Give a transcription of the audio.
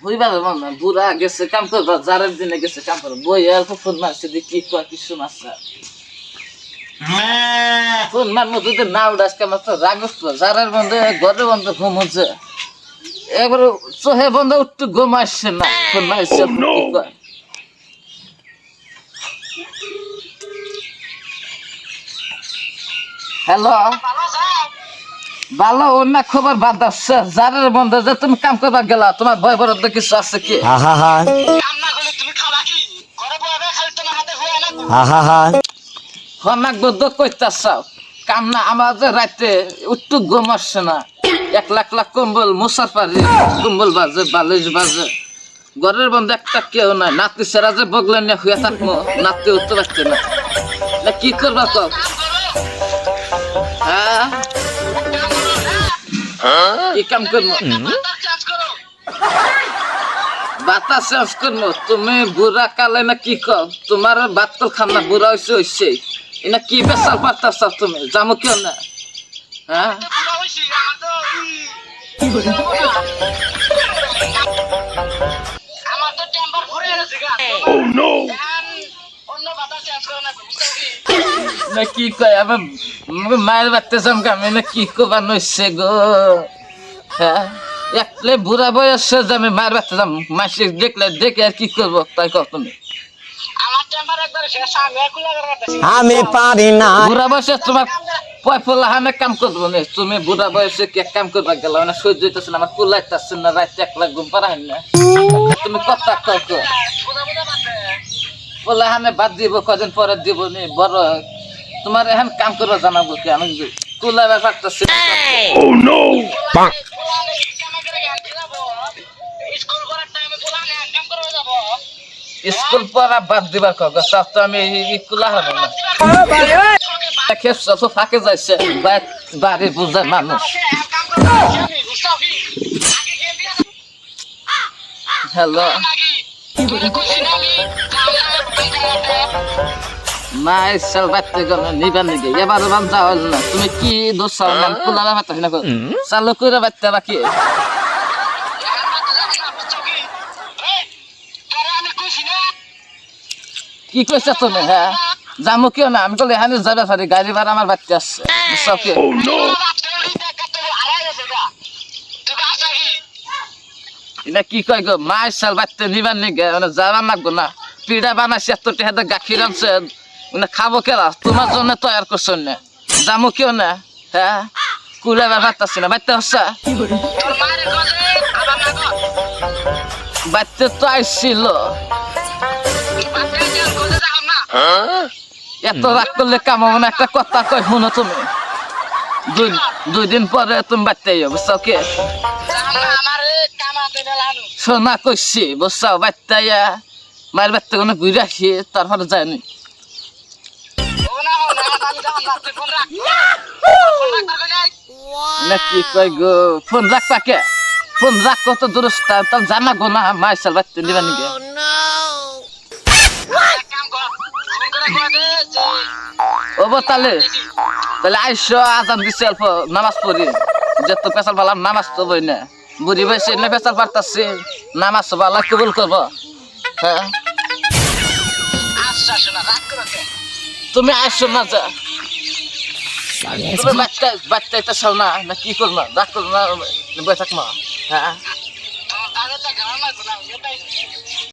হইবা না বুড়া গেছে কাম করবা যারের দিনে গেছে কাম করো বই অল্প ফোন মারছে দি কি কয় কিছু মারছে ফোন মারমো যদি না উড়াস কাম তো রাগস যারের বন্ধে ঘরে বন্ধ ঘুম হচ্ছে একবার চোহে বন্ধ একটু ঘুম আসছে না ফোন মারছে কি কয় হ্যালো ভালো অন্য খবর বাদ দাও যারের বন্ধ যে তুমি কাম করবা গেলা তোমার ভয় বরাদ্দ কিছু আছে কি হনাক বদ্ধ কইতাছাও কাম না আমার যে রাতে একটু ঘুম আসছে না 1,00,000 কম্বল মশার পারি কম্বল বাজে বালিশ বাজে ঘরের বন্ধে একটা কেউ নাই নাতি সেরা যে বগলে নিয়ে হইয়া থাকবো নাতি উঠতে পারছে না কি করবা কও হ্যাঁ কি কাম করবো বাতাস চেঞ্জ করবো তুমি বুড়া কালে না কি কও তোমার বাত তো খানা বুড়া হইছে এনা কি বেসাল পারতাছ তুমি জামো কেউ না হ্যাঁ না কি কয় আমার মায়ের বাড়তে যামকে আমি না কি কবা নইছে গো হ্যাঁ একলে বুড়া বয়সে যে আমি মায়ের বাড়তে যাম মাসে দেখে আর কি করবো তাই কও তুমি আমি পারি না বুড়া বয়সে তোমার পয়ফলা হামে কাম করবো না তুমি বুড়া বয়সে কে কাম করবা গেল না সহ্য হইতেছে না আমার কুলাইতেছে না রাত 1,00,000 ঘুম পারা না তুমি কথা কও বলে হামে বাদ দিব কদিন পরে দিব নি বড় তোমার এখন কাম করবা জানাবো কি আমি কুলা ব্যাপারতেছে স্কুল পড়া বাদ দিবার কগ তো আমি কুলা হবে না খেপসা তো ফাঁকে যাইছে বাড়ি বুঝার মানুষ হ্যালো মাই সাল বাচ্চা গেল নিবার নিগে এবার বান যাওয়াল না তুমি কি দোষ নাম কুলা ব্যাপারটা না চালু করে বাচ্চা বাকি কি কইছ তুমি হ্যাঁ যামো কেউ না আমি কলে এখানে যাবে পারি গাড়ি ভাড়া আমার বাচ্চা আসছে এটা কি কয় গো মায়ের সাল বাচ্চা নিবার নিগে মানে যাওয়া লাগবো না পিঠা বানাইছে এত টেহাতে গাখীর আনছে মানে খাবো কেলা তোমার জন্য তৈরি করছো না যামো কেউ না হ্যাঁ কুলে ভাবতাছি না বাচ্চা হচ্ছে বাচ্চা তো আইছিল এত রাগ করলে কামাবো না একটা কথা কই শুনো তুমি 2 দিন পরে তুমি বাচ্চাই বুঝছো কি সোনা কইছি বুঝছো বাচ্চাইয়া মায়ের বাচ্চা কোনো ঘুরে আসি তারপরে যায়নি না কি কই গো ফোন রাখ পাকে ফোন রাখ কত দূরস্থ তার জানা গো না মায়ের সাল বাচ্চা নিবা নিগে ও তাহলে আইসো আজান দিছে অল্প নামাজ পড়ি যত পেশাল ভালো নামাজ তো বই না বুড়ি বয়সে এনে পেশাল পারতাছি নামাজ তো ভালো কবুল করবো হ্যাঁ তুমি আইসো না যা তুমি বাচ্চা এটা চাও না কি করবা রাগ করবো না বই থাকবা হ্যাঁ